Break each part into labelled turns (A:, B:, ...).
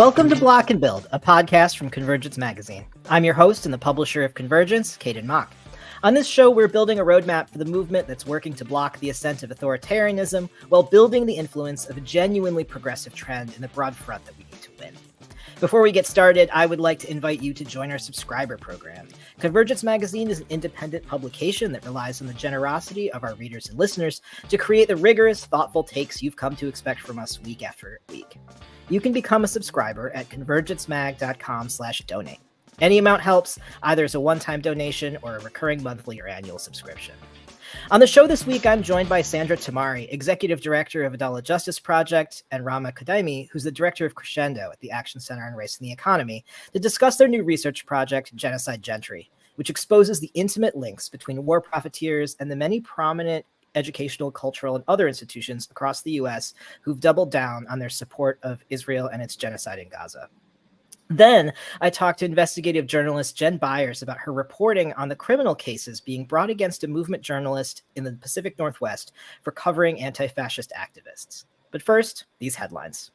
A: Welcome to Block and Build, a podcast from Convergence Magazine. I'm your host and the publisher of Convergence, Caden Mock. On this show, we're building a roadmap for the movement that's working to block the ascent of authoritarianism while building the influence of a genuinely progressive trend in the broad front that we need to win. Before we get started, I would like to invite you to join our subscriber program. Convergence Magazine is an independent publication that relies on the generosity of our readers and listeners to create the rigorous, thoughtful takes you've come to expect from us week after week. You can become a subscriber at convergencemag.com/donate. Any amount helps, either as a one-time donation or a recurring monthly or annual subscription. On the show this week, I'm joined by Sandra Tamari, Executive Director of Adala Justice Project, and Rama Kadami, who's the Director of Crescendo at the Action Center on Race and the Economy, to discuss their new research project, Genocide Gentry, which exposes the intimate links between war profiteers and the many prominent educational, cultural, and other institutions across the U.S. who've doubled down on their support of Israel and its genocide in Gaza. Then I talked to investigative journalist Jen Byers about her reporting on the criminal cases being brought against a movement journalist in the Pacific Northwest for covering anti-fascist activists. But first, these headlines.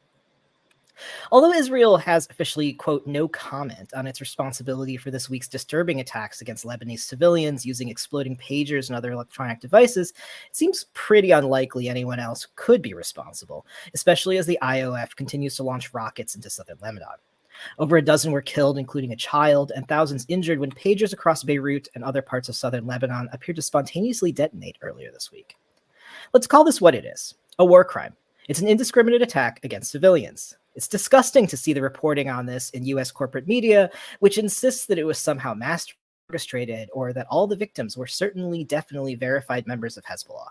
A: Although Israel has officially, quote, no comment on its responsibility for this week's disturbing attacks against Lebanese civilians using exploding pagers and other electronic devices, it seems pretty unlikely anyone else could be responsible, especially as the IOF continues to launch rockets into southern Lebanon. Over a dozen were killed, including a child, and thousands injured when pagers across Beirut and other parts of southern Lebanon appeared to spontaneously detonate earlier this week. Let's call this what it is, a war crime. It's an indiscriminate attack against civilians. It's disgusting to see the reporting on this in U.S. corporate media, which insists that it was somehow mass orchestrated or that all the victims were definitely verified members of Hezbollah.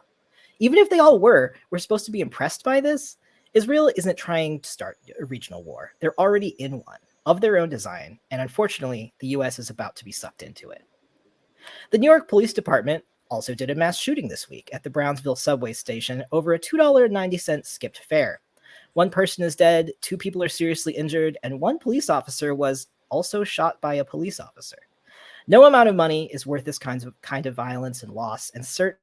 A: Even if they all were, we're supposed to be impressed by this? Israel isn't trying to start a regional war. They're already in one, of their own design, and unfortunately, the U.S. is about to be sucked into it. The New York Police Department also did a mass shooting this week at the Brownsville subway station over a $2.90 skipped fare. One person is dead, 2 people are seriously injured, and 1 police officer was also shot by a police officer. No amount of money is worth this kind of violence and loss, and certainly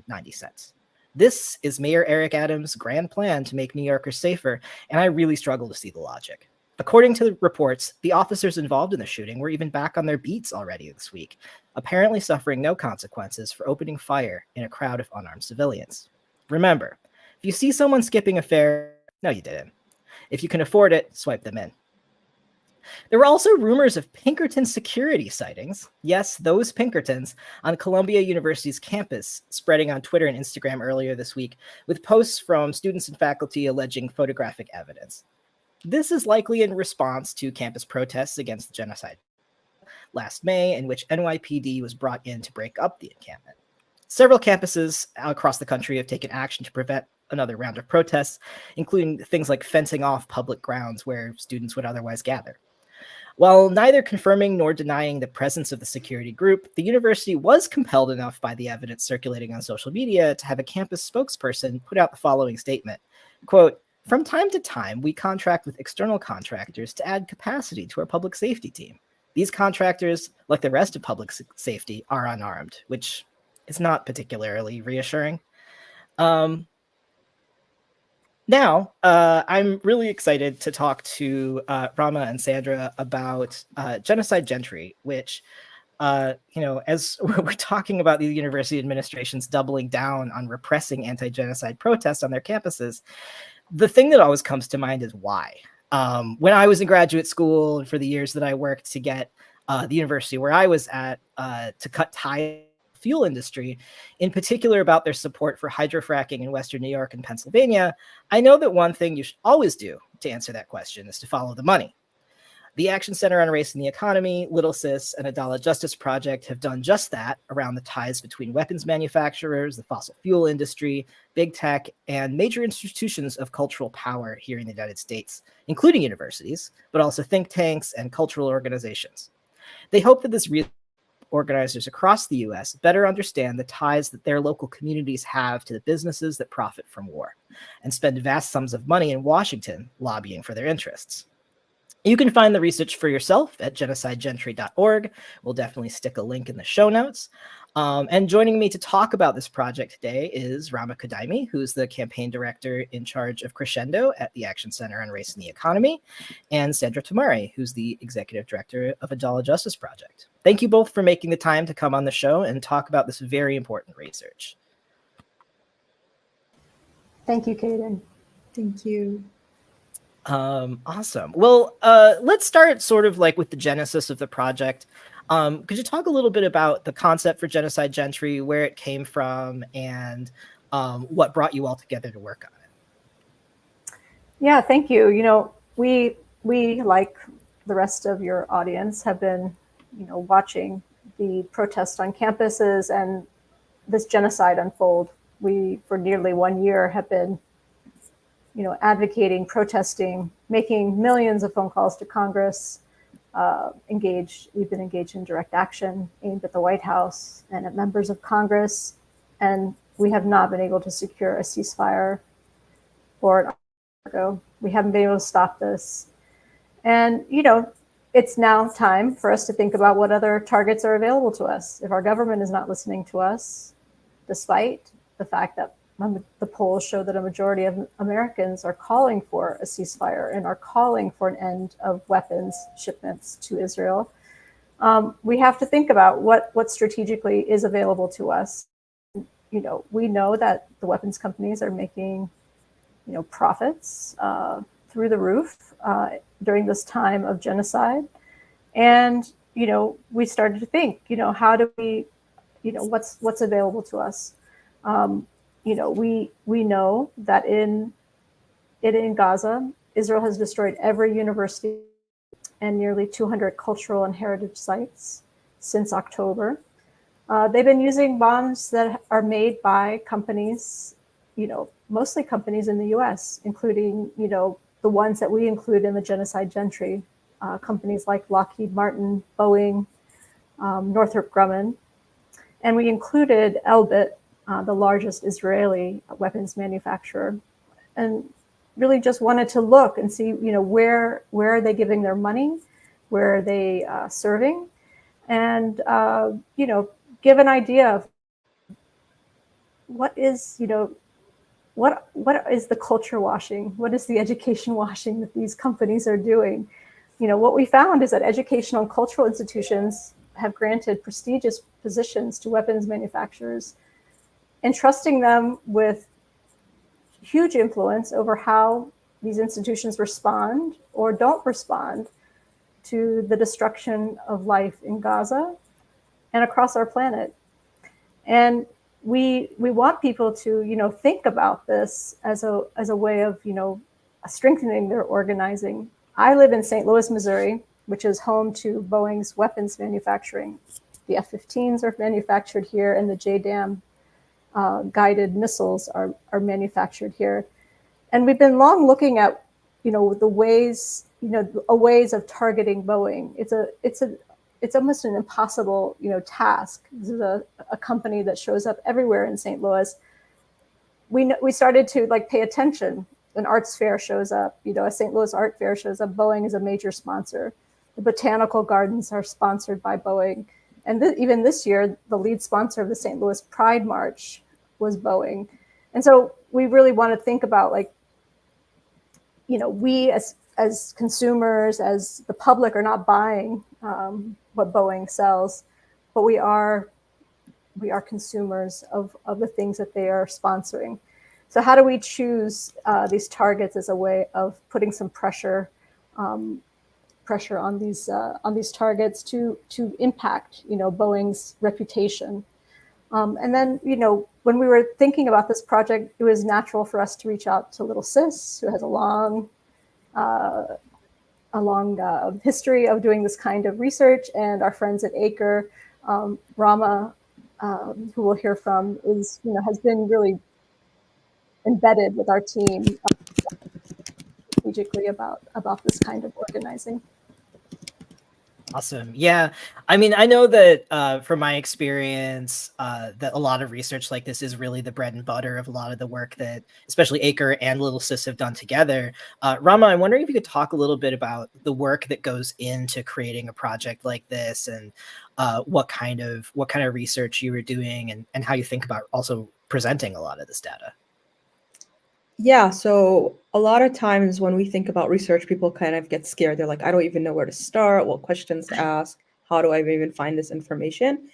A: 90 cents. This is Mayor Eric Adams' grand plan to make New Yorkers safer, and I really struggle to see the logic. According to the reports, the officers involved in the shooting were even back on their beats already this week, apparently suffering no consequences for opening fire in a crowd of unarmed civilians. Remember, if you see someone skipping a fare, no, you didn't. If you can afford it, swipe them in. There were also rumors of Pinkerton security sightings, yes, those Pinkertons, on Columbia University's campus, spreading on Twitter and Instagram earlier this week, with posts from students and faculty alleging photographic evidence. This is likely in response to campus protests against the genocide last May, in which NYPD was brought in to break up the encampment. Several campuses across the country have taken action to prevent another round of protests, including things like fencing off public grounds where students would otherwise gather. While neither confirming nor denying the presence of the security group, the university was compelled enough by the evidence circulating on social media to have a campus spokesperson put out the following statement, quote, "From time to time, we contract with external contractors to add capacity to our public safety team. These contractors, like the rest of public safety, are unarmed," which is not particularly reassuring. Now, I'm really excited to talk to Rama and Sandra about Genocide Gentry, which, as we're talking about the university administrations doubling down on repressing anti-genocide protests on their campuses, the thing that always comes to mind is why. When I was in graduate school and for the years that I worked to get the university where I was at to cut ties fuel industry, in particular about their support for hydrofracking in Western New York and Pennsylvania, I know that one thing you should always do to answer that question is to follow the money. The Action Center on Race and the Economy, Little Sis, and Adala Justice Project have done just that around the ties between weapons manufacturers, the fossil fuel industry, big tech, and major institutions of cultural power here in the United States, including universities, but also think tanks and cultural organizations. They hope that this organizers across the U.S. better understand the ties that their local communities have to the businesses that profit from war, and spend vast sums of money in Washington lobbying for their interests. You can find the research for yourself at genocidegentry.org. We'll definitely stick a link in the show notes. And joining me to talk about this project today is Rama Kadaimi, who's the campaign director in charge of Crescendo at the Action Center on Race and the Economy, and Sandra Tamari, who's the executive director of Adala Justice Project. Thank you both for making the time to come on the show and talk about this very important research.
B: Thank you, Kaden.
C: Thank you.
A: Awesome. Well, let's start sort of like with the genesis of the project. Could you talk a little bit about the concept for Genocide Gentry, where it came from, and what brought you all together to work on it?
B: Yeah, thank you. You know, we like the rest of your audience have been, watching the protests on campuses and this genocide unfold. We, for nearly 1 year, have been advocating, protesting, making millions of phone calls to Congress, we've been engaged in direct action aimed at the White House and at members of Congress, and we have not been able to secure a ceasefire or an embargo. We haven't been able to stop this. And, it's now time for us to think about what other targets are available to us. If our government is not listening to us, despite the fact that the polls show that a majority of Americans are calling for a ceasefire and are calling for an end of weapons shipments to Israel, we have to think about what strategically is available to us. We know that the weapons companies are making, profits through the roof during this time of genocide, and we started to think, how do we, what's available to us. We know that in Gaza, Israel has destroyed every university and nearly 200 cultural and heritage sites since October. They've been using bombs that are made by companies, mostly companies in the US, including, the ones that we include in the Genocide Gentry, companies like Lockheed Martin, Boeing, Northrop Grumman. And we included Elbit, the largest Israeli weapons manufacturer, and really just wanted to look and see, where are they giving their money, where are they serving, and give an idea of what is the culture washing, what is the education washing that these companies are doing. What we found is that educational and cultural institutions have granted prestigious positions to weapons manufacturers, entrusting them with huge influence over how these institutions respond or don't respond to the destruction of life in Gaza and across our planet. And we want people to, think about this as a way of, strengthening their organizing. I live in St. Louis, Missouri, which is home to Boeing's weapons manufacturing. The F-15s are manufactured here, and the JDAM guided missiles are manufactured here. And we've been long looking at, the ways, ways of targeting Boeing. It's almost an impossible, task. This is a company that shows up everywhere in St. Louis. We started to pay attention. An arts fair shows up, a St. Louis art fair shows up. Boeing is a major sponsor. The botanical gardens are sponsored by Boeing. And even this year, the lead sponsor of the St. Louis Pride March was Boeing. And so we really want to think about we as consumers, as the public, are not buying what Boeing sells, but we are consumers of the things that they are sponsoring. So how do we choose these targets as a way of putting some pressure on these targets to impact Boeing's reputation? And then when we were thinking about this project, it was natural for us to reach out to Little Sis, who has a long history of doing this kind of research, and our friends at ACRE. Rama, who we'll hear from, has been really embedded with our team strategically about this kind of organizing.
A: Awesome. Yeah. I mean, I know that from my experience, that a lot of research like this is really the bread and butter of a lot of the work that especially Acre and Little Sis have done together. Rama, I'm wondering if you could talk a little bit about the work that goes into creating a project like this, and what kind of research you were doing, and how you think about also presenting a lot of this data.
C: Yeah, so a lot of times when we think about research, people kind of get scared. They're like, I don't even know where to start, what questions to ask, how do I even find this information?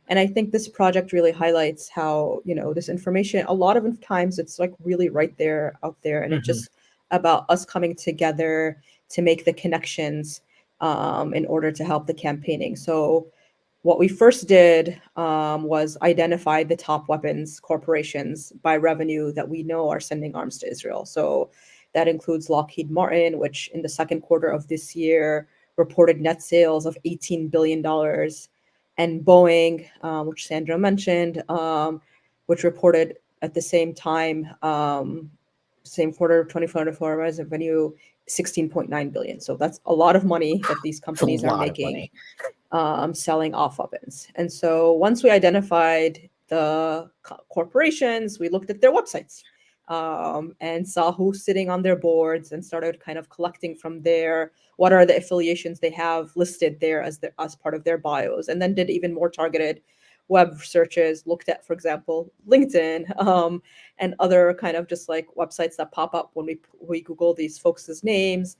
C: And I think this project really highlights how, this information, a lot of times it's like really right there out there. And it's
A: Mhm.
C: just about us coming together to make the connections in order to help the campaigning. So what we first did was identify the top weapons corporations by revenue that we know are sending arms to Israel. So that includes Lockheed Martin, which in the second quarter of this year reported net sales of $18 billion, and Boeing, which Sandra mentioned, which reported at the same time, same quarter of 2024 revenue, 16.9 billion. So that's a lot of money that these
A: It's a
C: companies are
A: lot of
C: making
A: money.
C: selling off weapons. And so once we identified the corporations, we looked at their websites and saw who's sitting on their boards and started kind of collecting from there what are the affiliations they have listed there as part of their bios, and then did even more targeted web searches, looked at, for example, LinkedIn and other kind of just like websites that pop up when we Google these folks' names.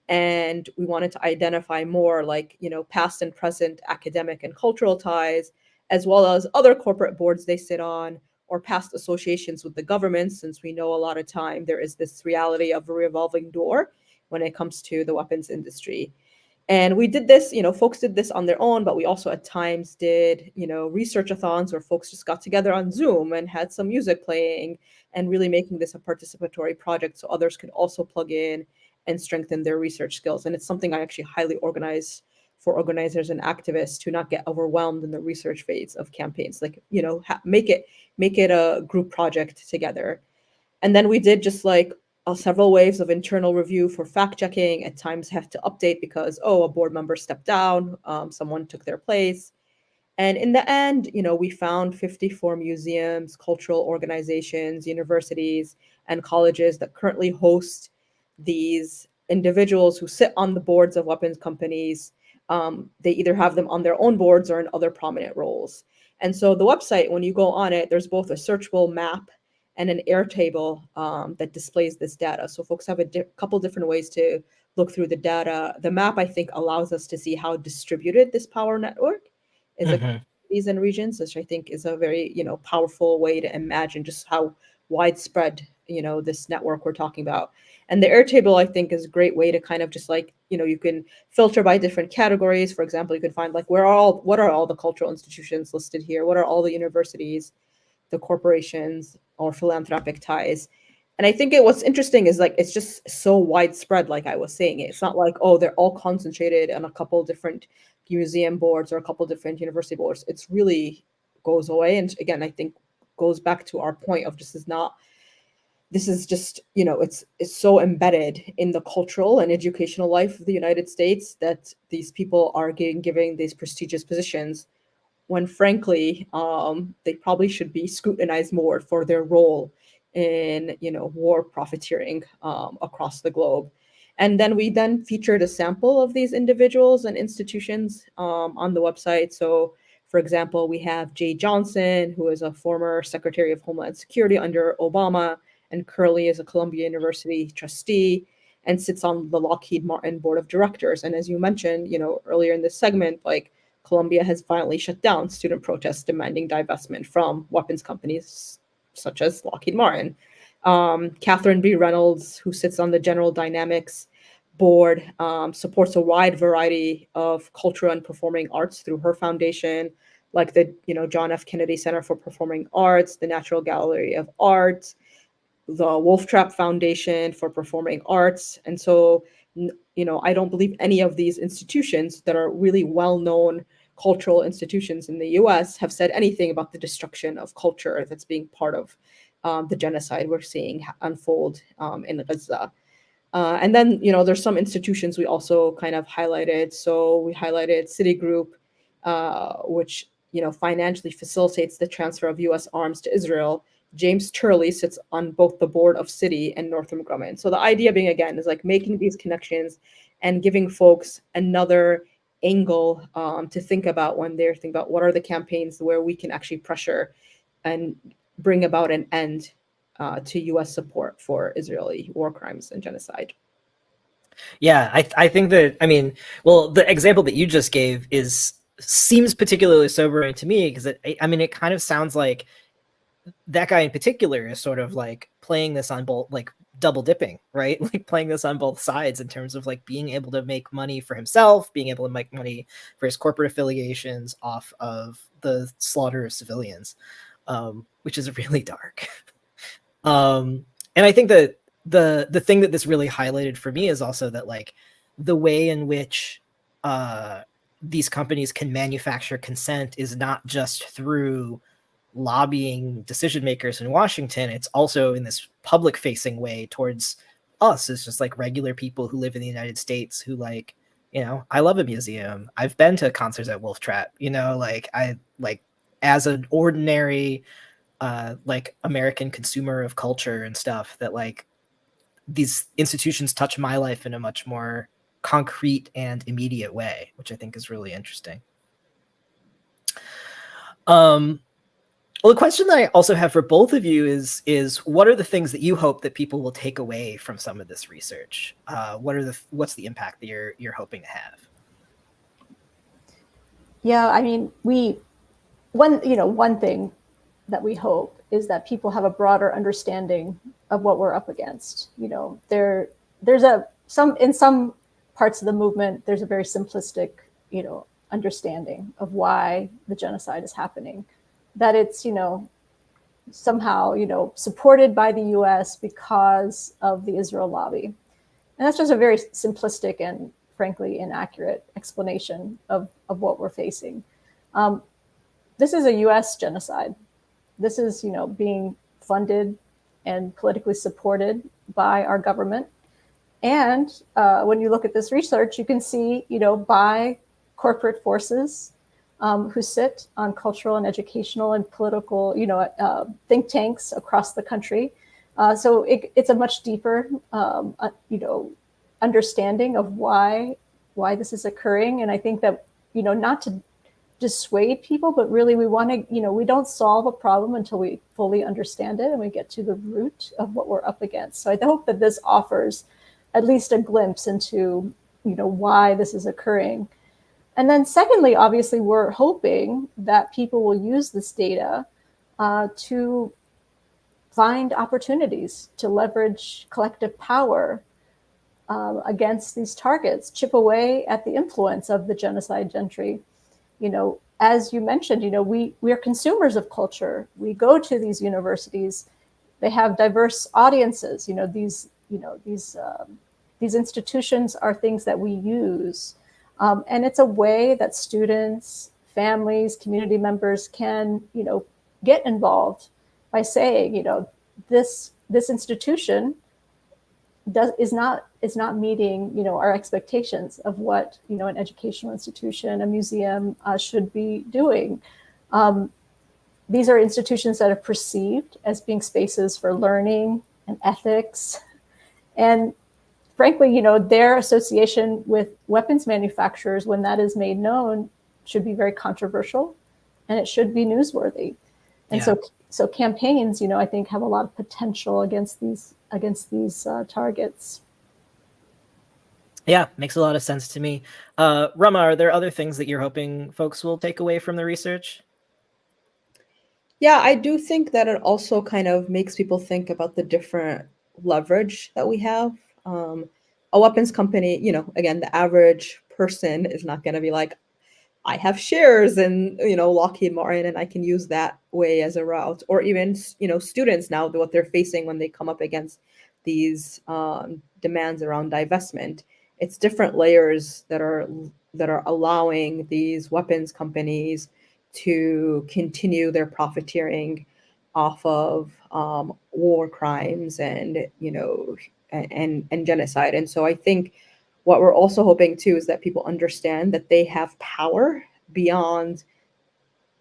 C: And we wanted to identify more like, past and present academic and cultural ties, as well as other corporate boards they sit on, or past associations with the government, since we know a lot of time there is this reality of a revolving door when it comes to the weapons industry. And we did this, folks did this on their own, but we also at times did, research-a-thons where folks just got together on Zoom and had some music playing and really making this a participatory project so others could also plug in and strengthen their research skills. And it's something I actually highly organize for organizers and activists to not get overwhelmed in the research phase of campaigns. Like, make it a group project together. And then we did just like several waves of internal review for fact checking. At times have to update because, a board member stepped down, someone took their place. And in the end, we found 54 museums, cultural organizations, universities, and colleges that currently host these individuals who sit on the boards of weapons companies. They either have them on their own boards or in other prominent roles. And so the website, when you go on it, there's both a searchable map and an Airtable that displays this data. So folks have a couple different ways to look through the data. The map, I think, allows us to see how distributed this power network is across cities and regions, which I think is a very, powerful way to imagine just how widespread, this network we're talking about. And the Airtable, I think, is a great way to kind of just like, you can filter by different categories. For example, you can find like what are all the cultural institutions listed here? What are all the universities, the corporations, or philanthropic ties? And I think what's interesting is like it's just so widespread, like I was saying. It's not like, they're all concentrated on a couple different museum boards or a couple different university boards. It's really goes away. And again, I think goes back to our point of this is just, it's so embedded in the cultural and educational life of the United States that these people are giving these prestigious positions when frankly they probably should be scrutinized more for their role in war profiteering across the globe. And then we then featured a sample of these individuals and institutions on the website. So for example, we have Jay Johnson, who is a former Secretary of Homeland Security under Obama and currently is a Columbia University trustee and sits on the Lockheed Martin board of directors. And as you mentioned, earlier in this segment, like Colombia has violently shut down student protests demanding divestment from weapons companies such as Lockheed Martin. Catherine B. Reynolds, who sits on the General Dynamics board, supports a wide variety of cultural and performing arts through her foundation, like the John F. Kennedy Center for Performing Arts, the National Gallery of Art, the Wolf Trap Foundation for Performing Arts. And so, I don't believe any of these institutions that are really well-known cultural institutions in the US have said anything about the destruction of culture that's being part of the genocide we're seeing unfold in Gaza. And then, there's some institutions we also kind of highlighted. So we highlighted Citigroup, which, financially facilitates the transfer of U.S. arms to Israel. James Turley sits on both the board of Citi and Northrop Grumman. So the idea being, again, is like making these connections and giving folks another angle to think about when they're thinking about what are the campaigns where we can actually pressure and bring about an end to U.S. support for Israeli war crimes and genocide.
A: Yeah, I think that, I mean, well, the example that you just gave seems particularly sobering to me, because it kind of sounds like that guy in particular is sort of like playing this on both, like double dipping, right? Like playing this on both sides in terms of like being able to make money for himself, being able to make money for his corporate affiliations off of the slaughter of civilians, which is really dark. And I think that the thing that this really highlighted for me is also that like the way in which these companies can manufacture consent is not just through lobbying decision makers in Washington. It's also in this public facing way towards us as just like regular people who live in the United States who like, I love a museum. I've been to concerts at Wolf Trap, like I like as an ordinary like American consumer of culture and stuff, that like these institutions touch my life in a much more concrete and immediate way, which I think is really interesting. Well, the question that I also have for both of you is what are the things that you hope that people will take away from some of this research? What's the impact that you're hoping to have?
B: Yeah, I mean, one thing that we hope is that people have a broader understanding of what we're up against. There's in some parts of the movement, there's a very simplistic, understanding of why the genocide is happening, that it's, somehow, supported by the US because of the Israel lobby. And that's just a very simplistic and frankly inaccurate explanation of what we're facing. This is a US genocide. This is, being funded and politically supported by our government. And when you look at this research, you can see, by corporate forces who sit on cultural and educational and political, think tanks across the country. So it's a much deeper, understanding of why this is occurring. And I think that, not to dissuade people, but really we want to, we don't solve a problem until we fully understand it and we get to the root of what we're up against. So I hope that this offers at least a glimpse into, why this is occurring. And then secondly, obviously, we're hoping that people will use this data to find opportunities to leverage collective power against these targets, chip away at the influence of the genocide gentry. As you mentioned, we are consumers of culture. We go to these universities. They have diverse audiences. These institutions are things that we use. And it's a way that students, families, community members can, get involved by saying, this institution is not meeting, our expectations of what, an educational institution, a museum should be doing. These are institutions that are perceived as being spaces for learning and ethics. And frankly, their association with weapons manufacturers, when that is made known, should be very controversial, and it should be newsworthy. And so campaigns, I think have a lot of potential against these targets.
A: Yeah, makes a lot of sense to me. Rama, are there other things that you're hoping folks will take away from the research?
C: Yeah, I do think that it also kind of makes people think about the different leverage that we have. A weapons company, again, the average person is not going to be like, I have shares in, Lockheed Martin, and I can use that way as a route. Or even, students now, what they're facing when they come up against these demands around divestment. It's different layers that are allowing these weapons companies to continue their profiteering off of war crimes and, and genocide. And so I think what we're also hoping too is that people understand that they have power beyond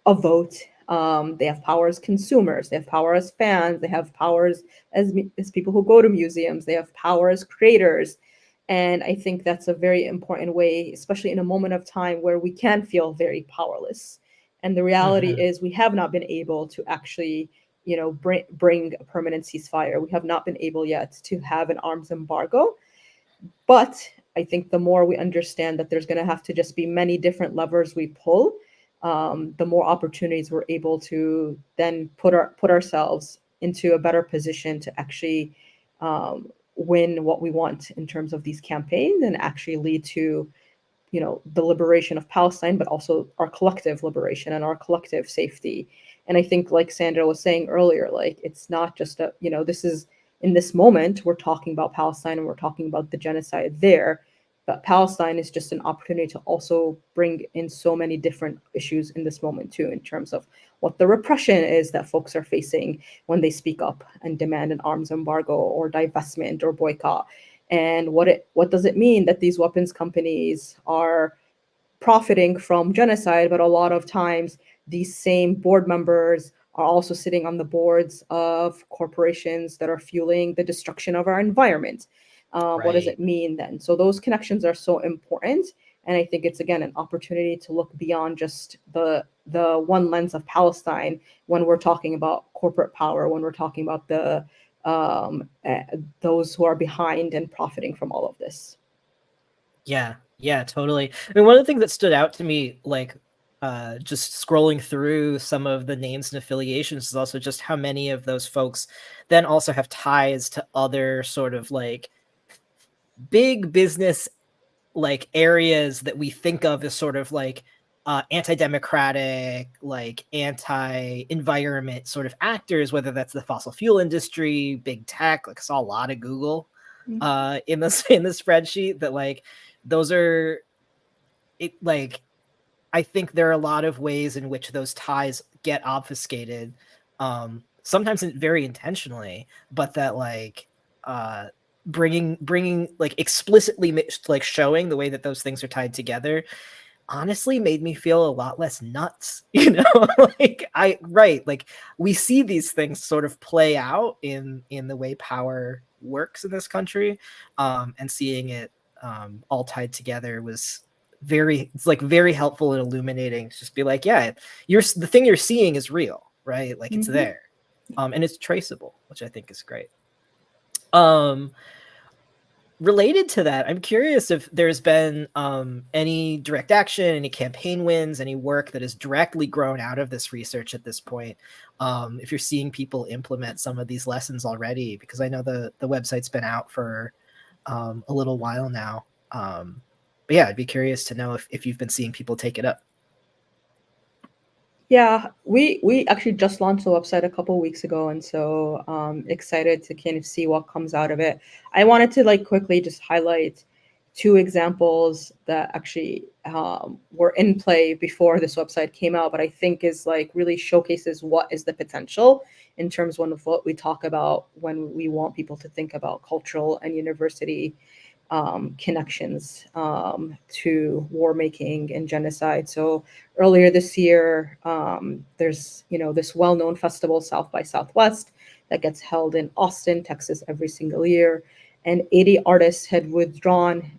C: a vote. They have power as consumers, they have power as fans, they have powers as people who go to museums, they have power as creators. And I think that's a very important way, especially in a moment of time where we can feel very powerless. And the reality is we have not been able to actually, bring a permanent ceasefire. We have not been able yet to have an arms embargo. But I think the more we understand that there's going to have to just be many different levers we pull, the more opportunities we're able to then put ourselves into a better position to actually win what we want in terms of these campaigns and actually lead to, the liberation of Palestine, but also our collective liberation and our collective safety. And I think, like Sandra was saying earlier, like it's not just this is in this moment we're talking about Palestine and we're talking about the genocide there. But Palestine is just an opportunity to also bring in so many different issues in this moment too, in terms of what the repression is that folks are facing when they speak up and demand an arms embargo or divestment or boycott. And what does it mean that these weapons companies are profiting from genocide, but a lot of times these same board members are also sitting on the boards of corporations that are fueling the destruction of our environment. What does it mean then? So those connections are so important. And I think it's, again, an opportunity to look beyond just the one lens of Palestine when we're talking about corporate power, when we're talking about those who are behind and profiting from all of this.
A: Yeah, totally. I mean, one of the things that stood out to me, like just scrolling through some of the names and affiliations, is also just how many of those folks then also have ties to other sort of like big business like areas that we think of as sort of like anti-democratic, like anti-environment sort of actors, whether that's the fossil fuel industry, big tech. Like I saw a lot of Google in the spreadsheet that like those are it. Like I think there are a lot of ways in which those ties get obfuscated, sometimes very intentionally, but that like bringing like explicitly like showing the way that those things are tied together honestly made me feel a lot less nuts, like we see these things sort of play out in the way power works in this country, and seeing it all tied together was very helpful and illuminating to just be like, yeah, the thing you're seeing is real, right? Like it's there, and it's traceable, which I think is great. Related to that, I'm curious if there's been any direct action, any campaign wins, any work that has directly grown out of this research at this point. If you're seeing people implement some of these lessons already, because I know the website's been out for a little while now. But yeah, I'd be curious to know if you've been seeing people take it up.
C: Yeah, we actually just launched the website a couple of weeks ago, and so excited to kind of see what comes out of it. I wanted to like quickly just highlight two examples that actually were in play before this website came out, but I think is like really showcases what is the potential in terms of what we talk about when we want people to think about cultural and university connections to war making and genocide. So earlier this year, there's this well-known festival, South by Southwest, that gets held in Austin, Texas every single year, and 80 artists had withdrawn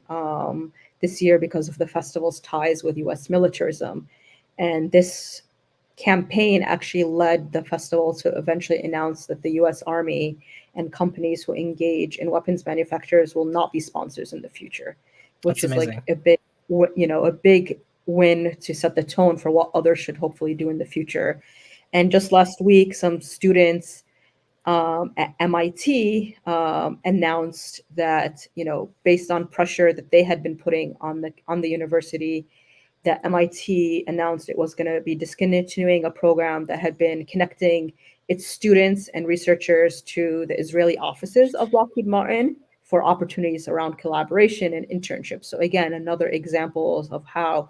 C: this year because of the festival's ties with U.S. militarism. And this campaign actually led the festival to eventually announce that the U.S. Army and companies who engage in weapons manufacturers will not be sponsors in the future, which is like a big win to set the tone for what others should hopefully do in the future. And just last week, some students at MIT announced that, based on pressure that they had been putting on the university, that MIT announced it was going to be discontinuing a program that had been connecting its students and researchers to the Israeli offices of Lockheed Martin for opportunities around collaboration and internships. So again, another example of how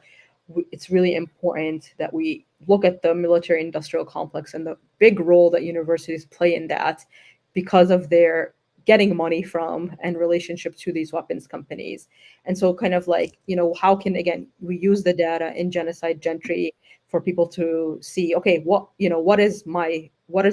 C: it's really important that we look at the military industrial complex and the big role that universities play in that, because of their getting money from and relationship to these weapons companies. And so kind of like, how can, again, we use the data in Genocide Gentry for people to see, okay, what is the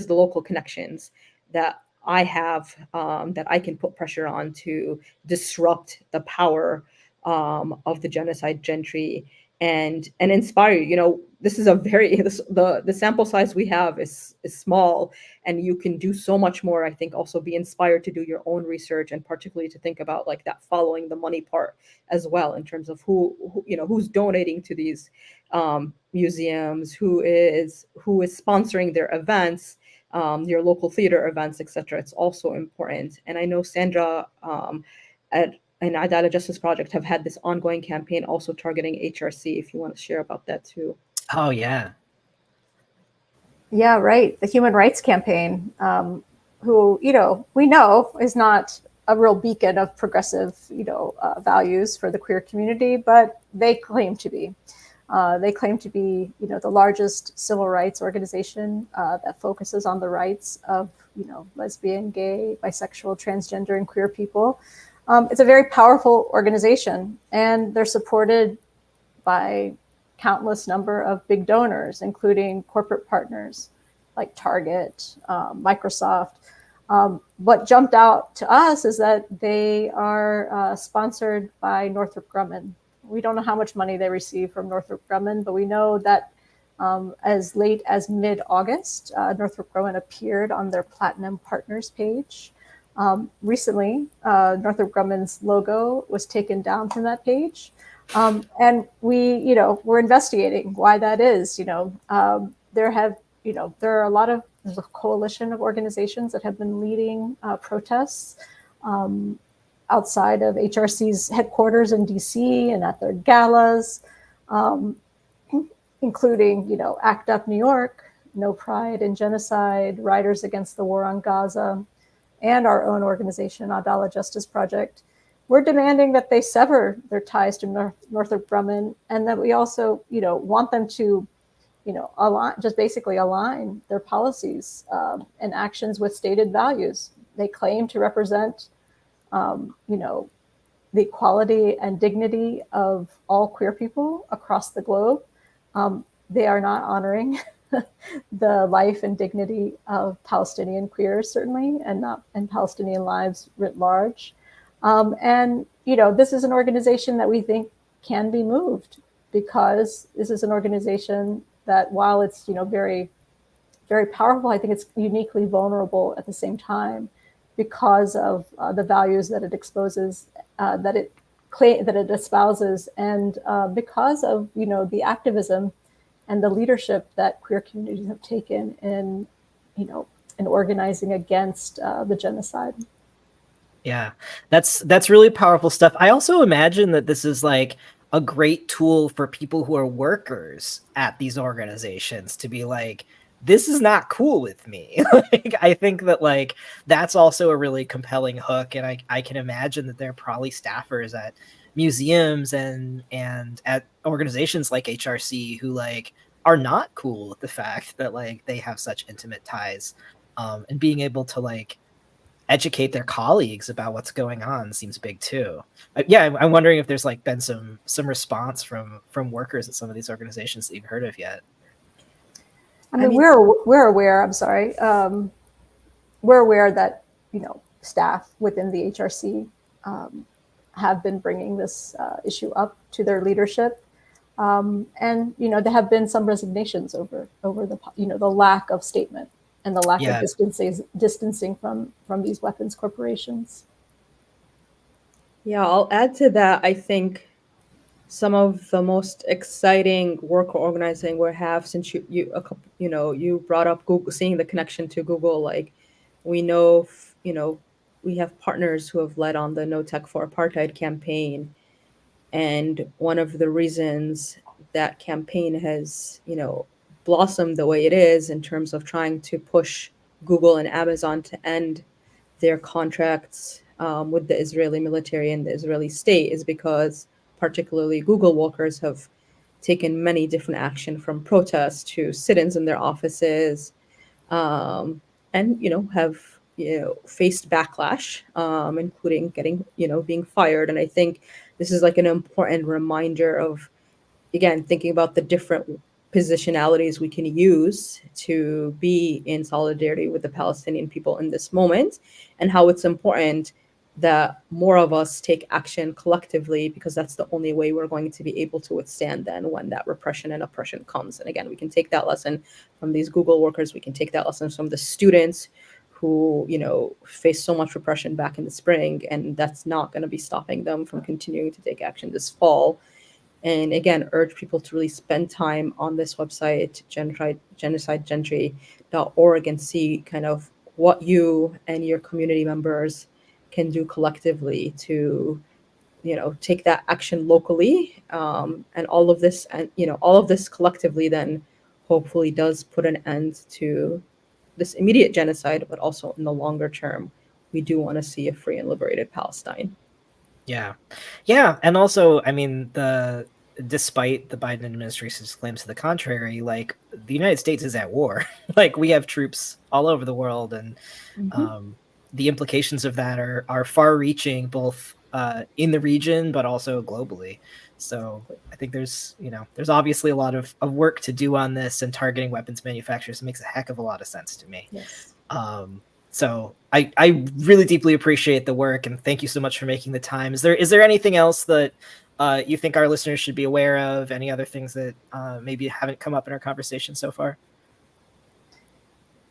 C: local connections that I have, that I can put pressure on to disrupt the power of the Genocide Gentry and inspire you. This is the sample size we have is small, and you can do so much more. I think also be inspired to do your own research, and particularly to think about like that following the money part as well, in terms of who's donating to these museums, who is sponsoring their events, your local theater events, etc. It's also important. And I know Sandra at and Adalat Justice Project have had this ongoing campaign also targeting HRC, if you want to share about that too.
A: Oh, yeah.
B: Yeah, right. The Human Rights Campaign, who, we know is not a real beacon of progressive, values for the queer community, but they claim to be. They claim to be, the largest civil rights organization that focuses on the rights of, lesbian, gay, bisexual, transgender, and queer people. It's a very powerful organization, and they're supported by countless number of big donors, including corporate partners like Target, Microsoft. What jumped out to us is that they are sponsored by Northrop Grumman. We don't know how much money they receive from Northrop Grumman, but we know that as late as mid-August, Northrop Grumman appeared on their Platinum Partners page. Recently, Northrop Grumman's logo was taken down from that page. And we're investigating why that is. There's a coalition of organizations that have been leading protests outside of HRC's headquarters in DC and at their galas, including, ACT UP New York, No Pride in Genocide, Riders Against the War on Gaza, and our own organization, Adalat Justice Project. We're demanding that they sever their ties to Northrop Grumman, and that we also, want them to, align their policies and actions with stated values. They claim to represent, the equality and dignity of all queer people across the globe. They are not honoring the life and dignity of Palestinian queers, certainly, and Palestinian lives writ large. This is an organization that we think can be moved, because this is an organization that, while it's, very, very powerful, I think it's uniquely vulnerable at the same time, because of the values that it exposes, that it espouses, and because of, the activism and the leadership that queer communities have taken in organizing against the genocide.
A: Yeah, that's really powerful stuff. I also imagine that this is like a great tool for people who are workers at these organizations to be like, this is not cool with me. Like, I think that like that's also a really compelling hook, and I can imagine that there are probably staffers at museums and at organizations like HRC who like are not cool with the fact that like they have such intimate ties, and being able to like educate their colleagues about what's going on seems big too. I'm wondering if there's like been some response from workers at some of these organizations that you've heard of yet.
B: I mean, we're aware. I'm sorry. We're aware that staff within the HRC have been bringing this issue up to their leadership, and there have been some resignations over the lack of statement and the lack of distancing from these weapons corporations.
C: Yeah, I'll add to that. I think some of the most exciting work organizing we have, since you brought up Google, seeing the connection to Google. Like, we know, we have partners who have led on the No Tech for Apartheid campaign, and one of the reasons that campaign has blossomed the way it is in terms of trying to push Google and Amazon to end their contracts with the Israeli military and the Israeli state is because particularly Google workers have taken many different action, from protests to sit-ins in their offices, and have faced backlash, including getting, being fired. And I think this is like an important reminder of, again, thinking about the different positionalities we can use to be in solidarity with the Palestinian people in this moment, and how it's important that more of us take action collectively, because that's the only way we're going to be able to withstand then when that repression and oppression comes. And again, we can take that lesson from these Google workers, we can take that lesson from the students who, faced so much repression back in the spring, and that's not going to be stopping them from continuing to take action this fall. And again, urge people to really spend time on this website, genocidegentry.org, and see kind of what you and your community members can do collectively to, take that action locally. And all of this, collectively then hopefully does put an end to this immediate genocide, but also in the longer term, we do want to see a free and liberated Palestine.
A: Yeah. And also, I mean, despite the Biden administration's claims to the contrary, like, the United States is at war. Like, we have troops all over the world, and the implications of that are far reaching, both in the region, but also globally. So I think there's obviously a lot of work to do on this, and targeting weapons manufacturers makes a heck of a lot of sense to me.
B: Yes.
A: So I really deeply appreciate the work, and thank you so much for making the time. Is there anything else that you think our listeners should be aware of? Any other things that maybe haven't come up in our conversation so far?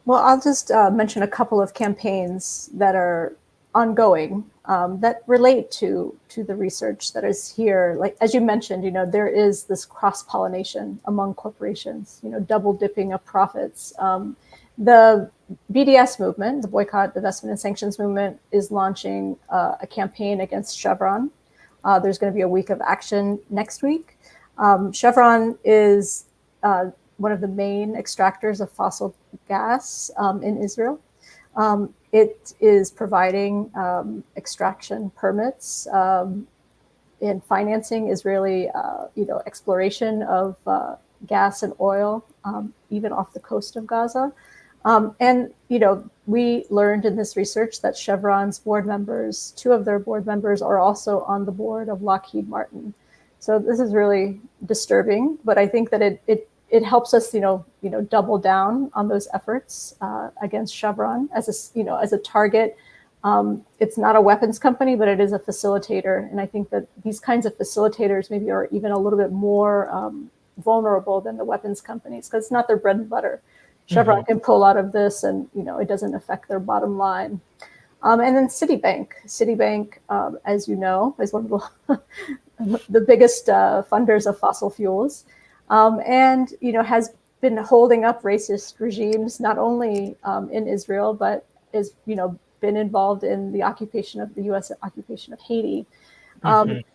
B: Well, I'll just mention a couple of campaigns that are ongoing that relate to the research that is here. Like, as you mentioned, there is this cross-pollination among corporations, double dipping of profits. The BDS movement, the Boycott, Divestment, and Sanctions movement, is launching a campaign against Chevron. There's going to be a week of action next week. Chevron is one of the main extractors of fossil gas in Israel. It is providing extraction permits and financing Israeli, exploration of gas and oil, even off the coast of Gaza. And we learned in this research that Chevron's board members, two of their board members, are also on the board of Lockheed Martin. So this is really disturbing, but I think that it helps us, double down on those efforts against Chevron as a target. It's not a weapons company, but it is a facilitator, and I think that these kinds of facilitators maybe are even a little bit more vulnerable than the weapons companies, because it's not their bread and butter. Chevron can pull out of this, and it doesn't affect their bottom line. And then Citibank, as you know, is one of the biggest funders of fossil fuels, and has been holding up racist regimes not only in Israel, but is been involved in the U.S. occupation of Haiti.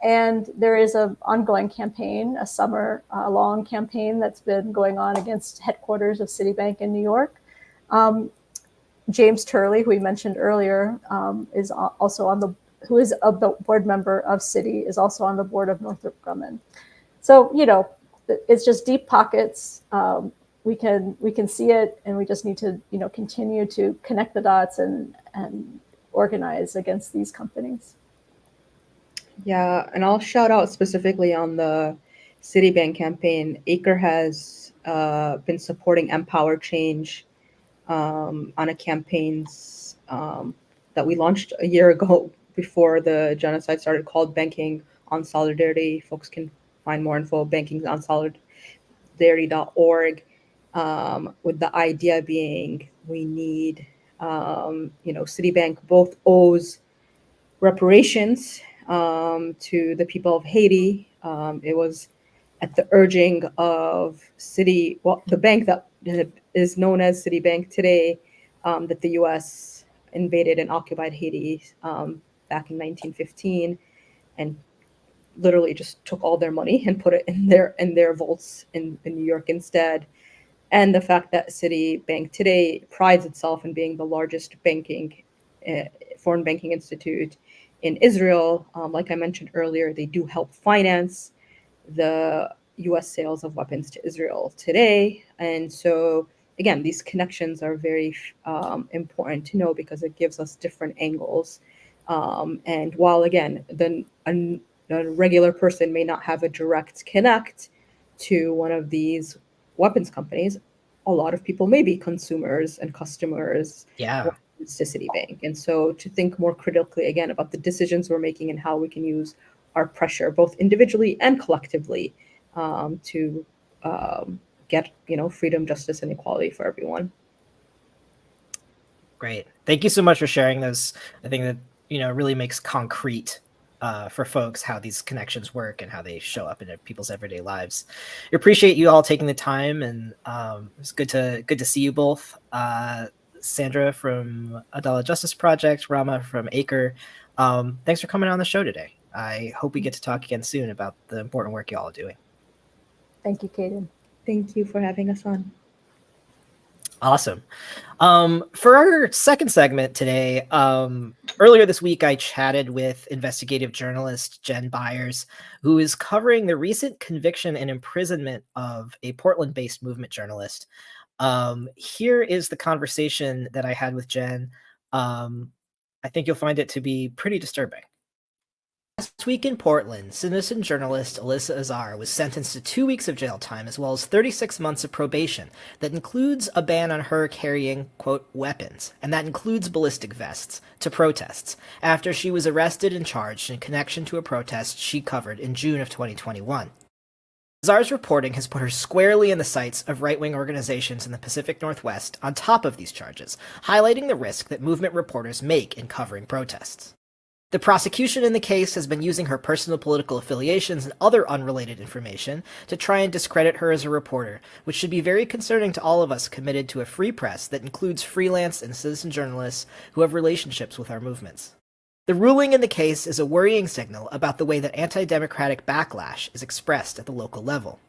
B: And there is an ongoing campaign, a summer-long campaign that's been going on against headquarters of Citibank in New York. James Turley, who we mentioned earlier, is also who is a board member of Citi, is also on the board of Northrop Grumman. So it's just deep pockets. We can see it, and we just need to continue to connect the dots and organize against these companies.
C: Yeah, and I'll shout out specifically on the Citibank campaign. Acre has been supporting Empower Change on a campaigns that we launched a year ago before the genocide started, called Banking on Solidarity. Folks can find more info at bankingonsolidarity.org, with the idea being we need, Citibank both owes reparations to the people of Haiti. It was at the urging of the bank that is known as Citibank today, that the U.S. invaded and occupied Haiti back in 1915, and literally just took all their money and put it in their vaults in New York instead. And the fact that Citibank today prides itself in being the largest foreign banking institute in Israel. Like I mentioned earlier, they do help finance the U.S. sales of weapons to Israel today. And so again, these connections are very important to know because it gives us different angles. And while, again, a regular person may not have a direct connect to one of these weapons companies, a lot of people may be consumers and customers
A: Yeah.
C: to Citibank. And so to think more critically, again, about the decisions we're making and how we can use our pressure, both individually and collectively, to get, freedom, justice, and equality for everyone.
A: Great. Thank you so much for sharing those. I think that, really makes concrete for folks how these connections work and how they show up in people's everyday lives. I appreciate you all taking the time, and it's good to see you both. Sandra from Adala Justice Project, Rama from Acre. Thanks for coming on the show today. I hope we get to talk again soon about the important work you all are doing.
B: Thank you, Kaden.
C: Thank you for having us on.
A: Awesome. For our second segment today, earlier this week, I chatted with investigative journalist Jen Byers, who is covering the recent conviction and imprisonment of a Portland-based movement journalist. Here is the conversation that I had with Jen. I think you'll find it to be pretty disturbing. Last week in Portland, citizen journalist Alyssa Azar was sentenced to 2 weeks of jail time as well as 36 months of probation that includes a ban on her carrying, quote, weapons, and that includes ballistic vests, to protests, after she was arrested and charged in connection to a protest she covered in June of 2021. Azar's reporting has put her squarely in the sights of right-wing organizations in the Pacific Northwest on top of these charges, highlighting the risk that movement reporters make in covering protests. The prosecution in the case has been using her personal political affiliations and other unrelated information to try and discredit her as a reporter, which should be very concerning to all of us committed to a free press that includes freelance and citizen journalists who have relationships with our movements. The ruling in the case is a worrying signal about the way that anti-democratic backlash is expressed at the local level.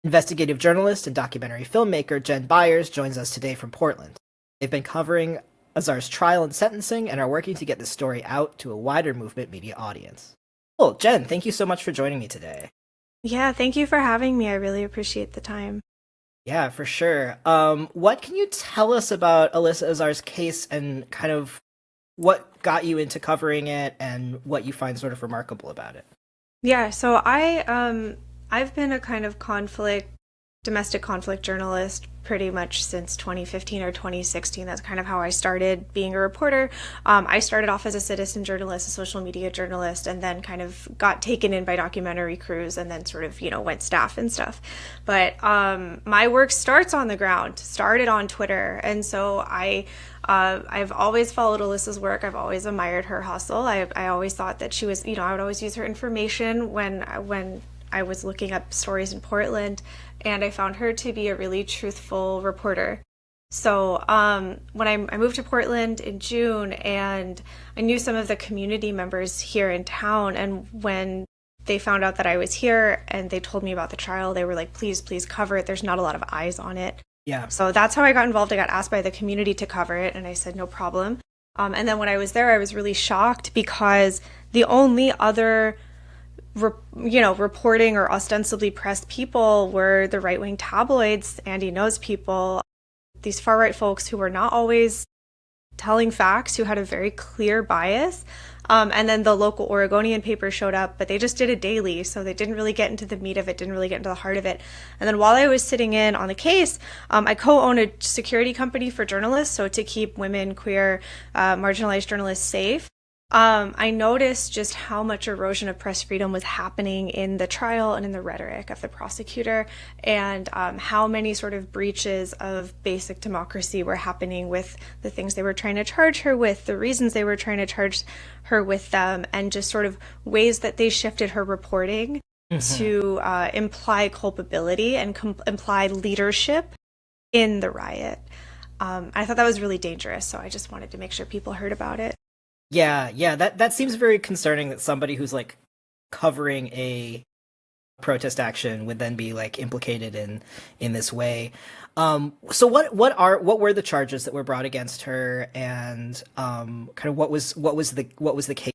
A: Investigative journalist and documentary filmmaker Jen Byers joins us today from Portland. They've been covering Azar's trial and sentencing and are working to get this story out to a wider movement media audience. Cool. Jen, thank you so much for joining me today.
D: Yeah, thank you for having me. I really appreciate the time.
A: Yeah, for sure. What can you tell us about Alyssa Azar's case and kind of what got you into covering it and what you find sort of remarkable about it?
D: Yeah, so I've been a kind of domestic conflict journalist pretty much since 2015 or 2016. That's kind of how I started being a reporter. I started off as a citizen journalist, a social media journalist, and then kind of got taken in by documentary crews and then sort of, went staff and stuff. But my work starts on the ground, started on Twitter. And so I've always followed Alyssa's work. I've always admired her hustle. I always thought that she was, I would always use her information when I was looking up stories in Portland, and I found her to be a really truthful reporter. So when I moved to Portland in June, and I knew some of the community members here in town, and when they found out that I was here and they told me about the trial, they were like, please cover it. There's not a lot of eyes on it.
A: Yeah.
D: So that's how I got involved. I got asked by the community to cover it, and I said, no problem. And then when I was there, I was really shocked because the only other reporting or ostensibly pressed people were the right-wing tabloids, Andy knows people, these far-right folks who were not always telling facts, who had a very clear bias. And then the local Oregonian paper showed up, but they just did it daily, so they didn't really get into the meat of it, didn't really get into the heart of it. And then while I was sitting in on the case, I co-own a security company for journalists, so to keep women, queer, marginalized journalists safe. I noticed just how much erosion of press freedom was happening in the trial and in the rhetoric of the prosecutor, and how many sort of breaches of basic democracy were happening with the things they were trying to charge her with, the reasons they were trying to charge her with them, and just sort of ways that they shifted her reporting to imply culpability and imply leadership in the riot. I thought that was really dangerous, so I just wanted to make sure people heard about it.
A: Yeah, that seems very concerning that somebody who's like covering a protest action would then be like implicated in this way. So what were the charges that were brought against her, and kind of what was the case?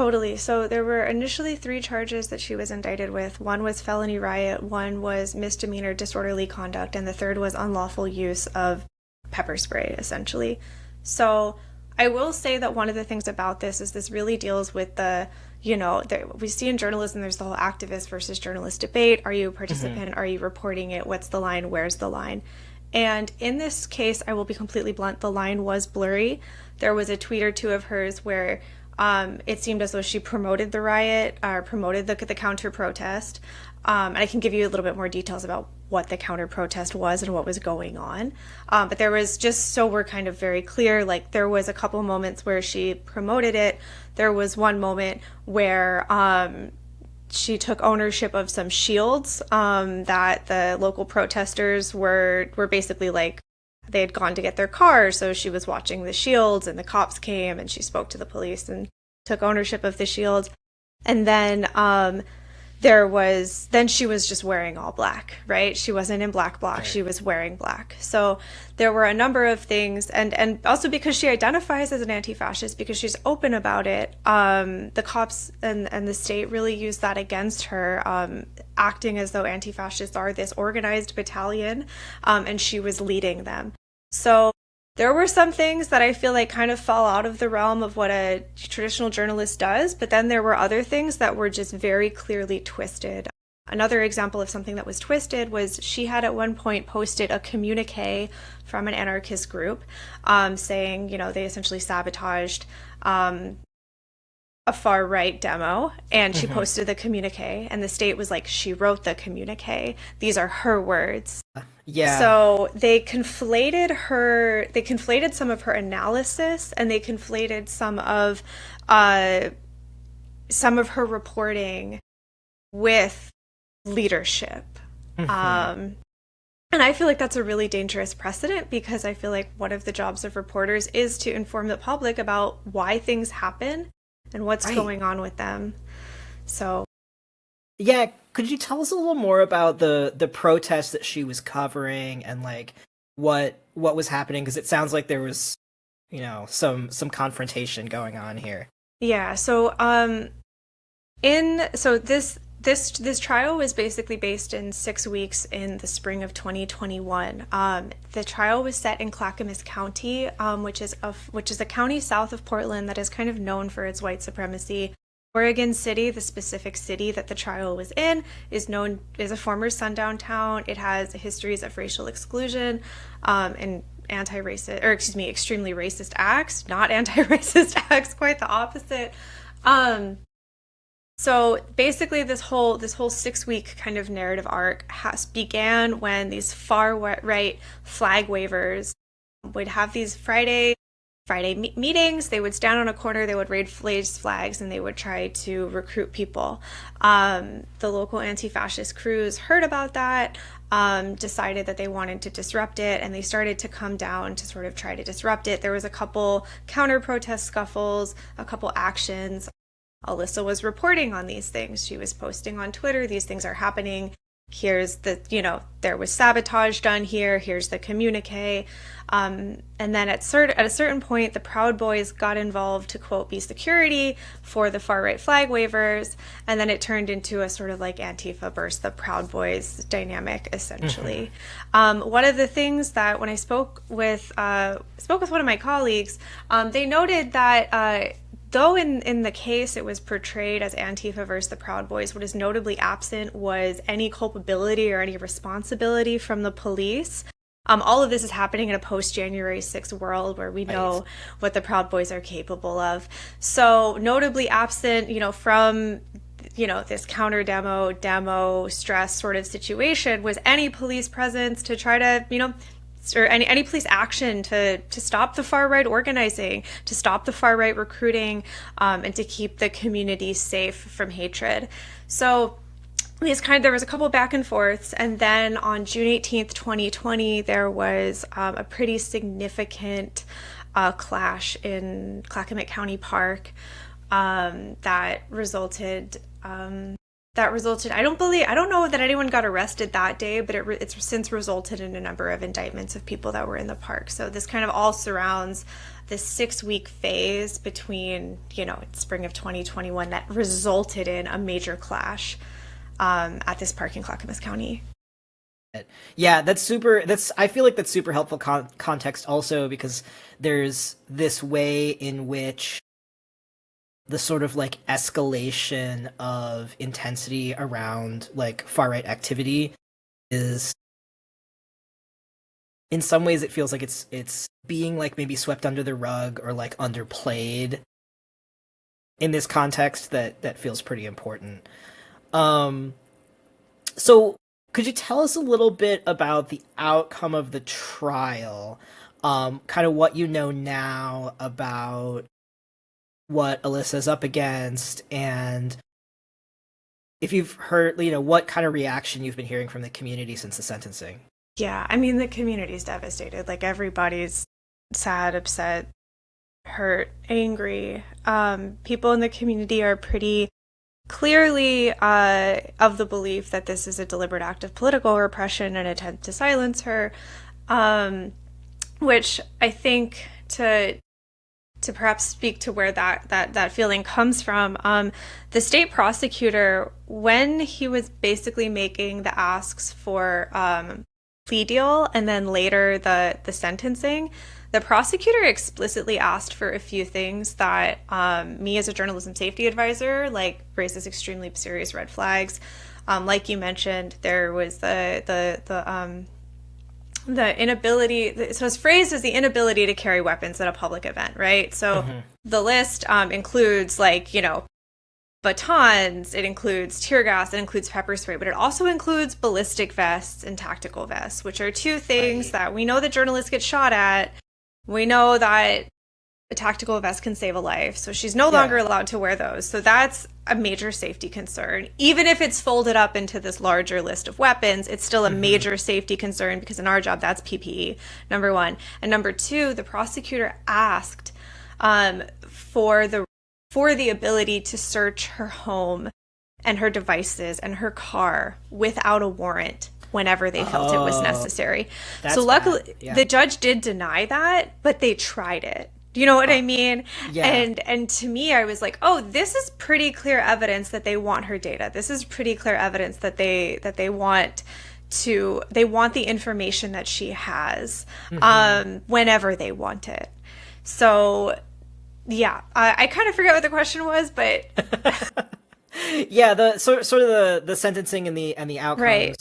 D: Totally. So there were initially three charges that she was indicted with. One was felony riot, one was misdemeanor disorderly conduct, and the third was unlawful use of pepper spray, essentially. So I will say that one of the things about this is this really deals with we see in journalism, there's the whole activist versus journalist debate. Are you a participant? Are you reporting it? What's the line? Where's the line? And in this case, I will be completely blunt, the line was blurry. There was a tweet or two of hers where it seemed as though she promoted the riot or promoted the counter protest. And I can give you a little bit more details about what the counter protest was and what was going on. But there was, just so we're kind of very clear, like there was a couple moments where she promoted it. There was one moment where she took ownership of some shields that the local protesters were basically like, they had gone to get their cars, so she was watching the shields and the cops came and she spoke to the police and took ownership of the shields. And then then she was just wearing all black, right? She wasn't in black bloc, she was wearing black. So there were a number of things, and also because she identifies as an anti-fascist, because she's open about it, the cops and the state really used that against her, acting as though anti-fascists are this organized battalion, and she was leading them. So there were some things that I feel like kind of fall out of the realm of what a traditional journalist does, but then there were other things that were just very clearly twisted. Another example of something that was twisted was she had at one point posted a communique from an anarchist group saying, they essentially sabotaged a far-right demo, and she posted the communique, and the state was like, she wrote the communique. These are her words.
A: Yeah.
D: So they conflated some of her analysis, and they conflated some of her reporting with leadership. And I feel like that's a really dangerous precedent, because I feel like one of the jobs of reporters is to inform the public about why things happen and what's going on with them. So
A: yeah, could you tell us a little more about the protests that she was covering and like what was happening? Because it sounds like there was, some confrontation going on here.
D: Yeah. So this trial was basically based in 6 weeks in the spring of 2021. The trial was set in Clackamas County, which is a county south of Portland that is kind of known for its white supremacy. Oregon City, the specific city that the trial was in, is a former sundown town. It has histories of racial exclusion and extremely racist acts, not anti-racist acts, quite the opposite. So basically this whole 6-week kind of narrative arc began when these far right flag wavers would have these Friday meetings. They would stand on a corner, they would raise flags, and they would try to recruit people. The local anti-fascist crews heard about that, decided that they wanted to disrupt it, and they started to come down to sort of try to disrupt it. There was a couple counter-protest scuffles, a couple actions. Alyssa was reporting on these things. She was posting on Twitter, these things are happening. Here's there was sabotage done here. Here's the communique. And then at a certain point, the Proud Boys got involved to, quote, be security for the far-right flag wavers. And then it turned into a sort of like Antifa versus the Proud Boys dynamic, essentially. One of the things that when I spoke with one of my colleagues, they noted that though in the case it was portrayed as Antifa versus the Proud Boys, what is notably absent was any culpability or any responsibility from the police. All of this is happening in a post-January 6th world where we know what the Proud Boys are capable of. So notably absent, from this counter demo stress sort of situation was any police presence to try to, or any police action to stop the far-right organizing, to stop the far-right recruiting, and to keep the community safe from hatred. So there was a couple back and forths, and then on June 18th, 2020, there was a pretty significant clash in Clackamas County Park that resulted that resulted. I don't know that anyone got arrested that day, but it's since resulted in a number of indictments of people that were in the park. So this kind of all surrounds this 6-week phase between, spring of 2021 that resulted in a major clash at this park in Clackamas County.
A: Yeah, I feel like that's super helpful context also, because there's this way in which the sort of like escalation of intensity around like far right activity is, in some ways it feels like it's being like maybe swept under the rug or like underplayed in this context that feels pretty important. So could you tell us a little bit about the outcome of the trial? Kind of what you know now about what Alyssa's up against, and if you've heard, what kind of reaction you've been hearing from the community since the sentencing.
D: Yeah, I mean, the community's devastated. Like, everybody's sad, upset, hurt, angry. People in the community are pretty clearly of the belief that this is a deliberate act of political repression and attempt to silence her, which I think to perhaps speak to where that feeling comes from, the state prosecutor, when he was basically making the asks for plea deal and then later the sentencing, the prosecutor explicitly asked for a few things that me as a journalism safety advisor raises extremely serious red flags. Like you mentioned, there was the inability, so it's phrased as the inability to carry weapons at a public event, right? So the list includes batons, it includes tear gas, it includes pepper spray, but it also includes ballistic vests and tactical vests, which are two things that we know that journalists get shot at. We know that a tactical vest can save a life, so she's no longer allowed to wear those. So that's a major safety concern. Even if it's folded up into this larger list of weapons, it's still a major safety concern, because in our job, that's PPE, number one. And number two, the prosecutor asked for the ability to search her home and her devices and her car without a warrant whenever they felt it was necessary. So luckily, the judge did deny that, but they tried it. Do you know what I mean?
A: Yeah.
D: And to me, I was like, oh, this is pretty clear evidence that they want her data. This is pretty clear evidence that they want the information that she has whenever they want it. So yeah, I kind of forget what the question was, but
A: yeah, the sort of the sentencing and the outcomes.
D: Right.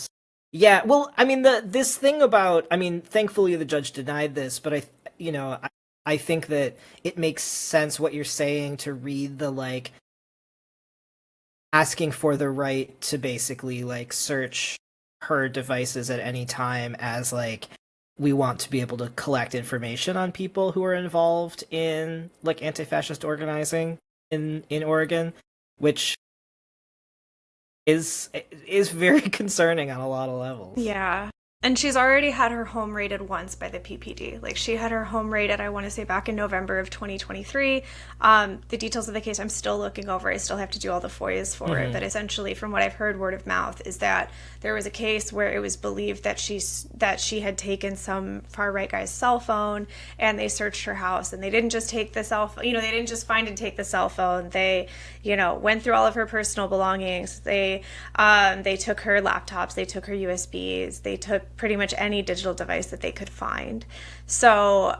A: Yeah, well, I mean, this thing about, thankfully the judge denied this, but I think that it makes sense what you're saying, to read the asking for the right to basically search her devices at any time as we want to be able to collect information on people who are involved in anti-fascist organizing in Oregon, which is very concerning on a lot of levels.
D: yeah. And she's already had her home raided once by the PPD. She had her home raided, I want to say, back in November of 2023. The details of the case I'm still looking over. I still have to do all the FOIAs for it. But essentially, from what I've heard word of mouth, is that there was a case where it was believed that she had taken some far-right guy's cell phone, and they searched her house. And they didn't just take the cell phone. They didn't just find and take the cell phone. They, went through all of her personal belongings. They took her laptops. They took her USBs. They took pretty much any digital device that they could find. So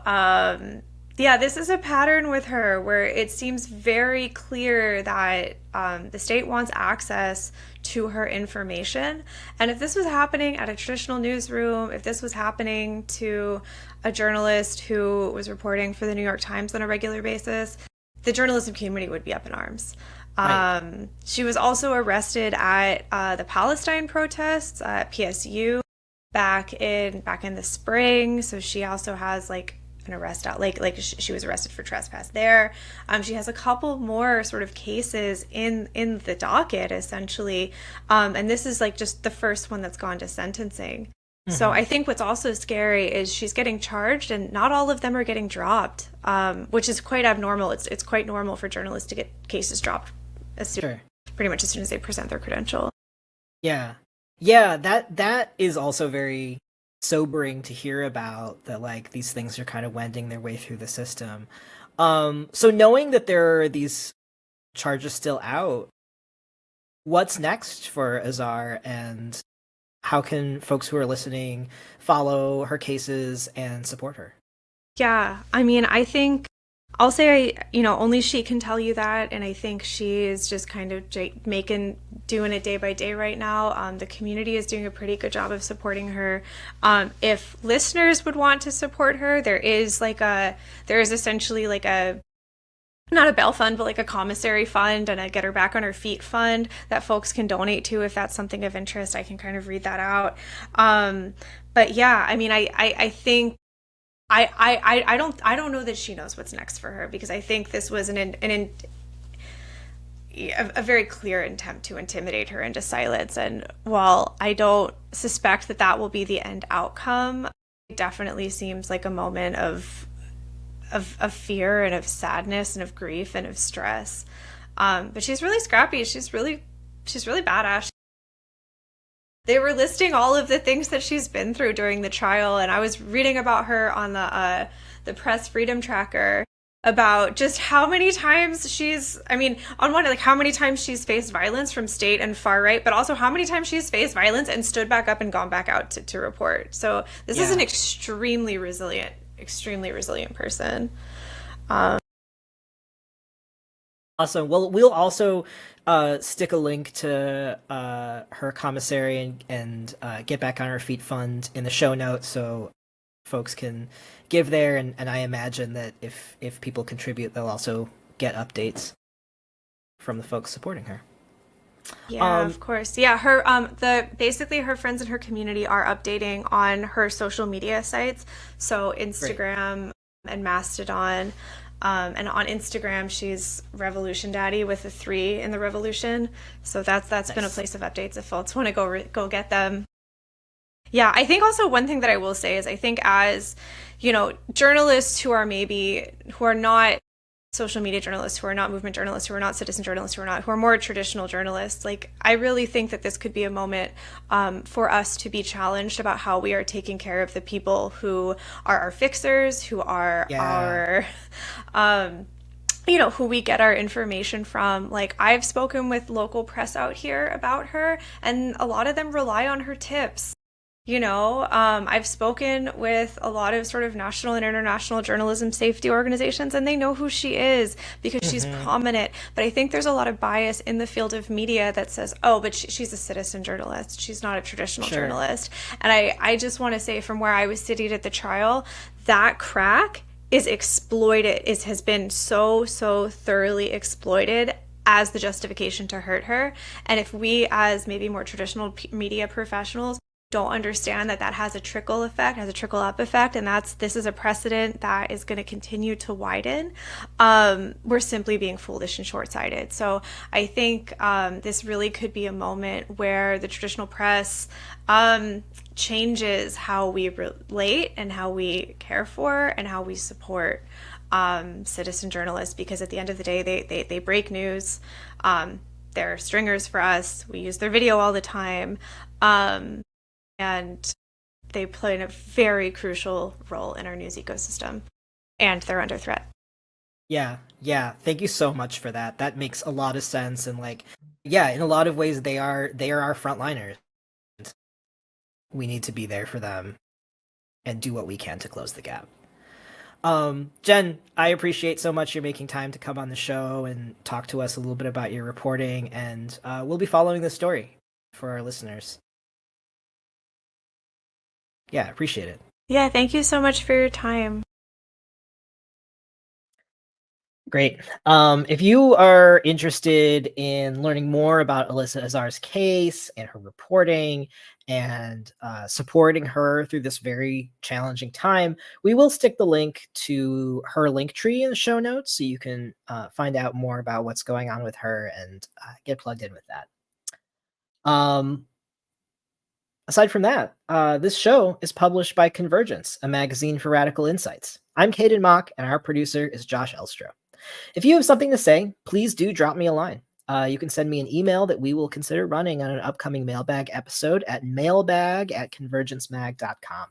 D: this is a pattern with her where it seems very clear that the state wants access to her information. And if this was happening at a traditional newsroom, if this was happening to a journalist who was reporting for the New York Times on a regular basis, the journalism community would be up in arms. Right. She was also arrested at the Palestine protests at PSU back in the spring. So she also has an arrest out, she was arrested for trespass there. She has a couple more sort of cases in the docket, essentially. And this is just the first one that's gone to sentencing. So I think what's also scary is she's getting charged and not all of them are getting dropped, which is quite abnormal. It's quite normal for journalists to get cases dropped as soon as pretty much as soon as they present their credential.
A: Yeah. Yeah, that is also very sobering to hear about, that like these things are kind of wending their way through the system. So knowing that there are these charges still out, what's next for Azar, and how can folks who are listening follow her cases and support her?
D: Yeah, I mean, I think I'll say, only she can tell you that. And I think she is just kind of doing it day by day right now. The community is doing a pretty good job of supporting her. If listeners would want to support her, there is essentially like not a bail fund, but like a commissary fund and a get her back on her feet fund that folks can donate to if that's something of interest. I can kind of read that out. But yeah, I mean, I think I don't know that she knows what's next for her, because I think this was a very clear attempt to intimidate her into silence. And while I don't suspect that will be the end outcome, it definitely seems like a moment of fear and of sadness and of grief and of stress. But she's really scrappy. She's really badass. They were listing all of the things that she's been through during the trial, and I was reading about her on the Press Freedom Tracker about just how many times how many times she's faced violence from state and far right, but also how many times she's faced violence and stood back up and gone back out to report. So this is an extremely resilient person.
A: Awesome. Well, we'll also stick a link to her commissary and Get Back on Her Feet fund in the show notes, so folks can give there. And I imagine that if people contribute, they'll also get updates from the folks supporting her.
D: Yeah, of course. Yeah, her basically her friends in her community are updating on her social media sites, so Instagram and Mastodon. And on Instagram, she's Revolution Daddy with a 3 in the Revolution. So that's nice. Been a place of updates if folks want to go get them. Yeah, I think also one thing that I will say is I think as, journalists who are not social media journalists, who are not movement journalists, who are not citizen journalists, who are more traditional journalists, like I really think that this could be a moment for us to be challenged about how we are taking care of the people who are our fixers, who are our who we get our information from. Like, I've spoken with local press out here about her, and a lot of them rely on her tips. I've spoken with a lot of sort of national and international journalism safety organizations, and they know who she is because she's prominent. But I think there's a lot of bias in the field of media that says, oh, but she's a citizen journalist. She's not a traditional journalist. And I just want to say, from where I was sitting at the trial, that crack is exploited, has been so thoroughly exploited as the justification to hurt her. And if we, as maybe more traditional media professionals, don't understand that has a trickle up effect, and this is a precedent that is going to continue to widen, we're simply being foolish and short-sighted. So I think this really could be a moment where the traditional press changes how we relate and how we care for and how we support citizen journalists, because at the end of the day, they break news. They're stringers for us. We use their video all the time. And they play a very crucial role in our news ecosystem, and they're under threat.
A: Yeah. Thank you so much for that. That makes a lot of sense. And in a lot of ways, they are our frontliners. We need to be there for them and do what we can to close the gap. Jen, I appreciate so much you're making time to come on the show and talk to us a little bit about your reporting, and we'll be following this story for our listeners. Yeah, appreciate it.
D: Yeah, thank you so much for your time.
A: Great. If you are interested in learning more about Alyssa Azar's case and her reporting and supporting her through this very challenging time, we will stick the link to her Linktree in the show notes, so you can find out more about what's going on with her and get plugged in with that. Aside from that, this show is published by Convergence, a magazine for radical insights. I'm Caden Mock, and our producer is Josh Elstro. If you have something to say, please do drop me a line. You can send me an email that we will consider running on an upcoming mailbag episode at mailbag@convergencemag.com.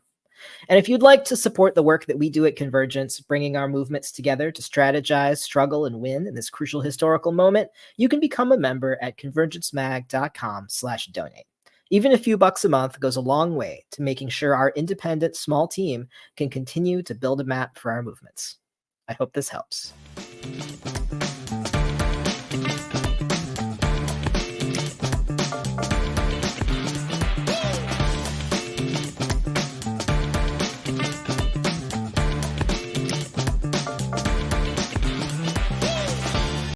A: And if you'd like to support the work that we do at Convergence, bringing our movements together to strategize, struggle, and win in this crucial historical moment, you can become a member at convergencemag.com/donate. Even a few bucks a month goes a long way to making sure our independent small team can continue to build a map for our movements. I hope this helps.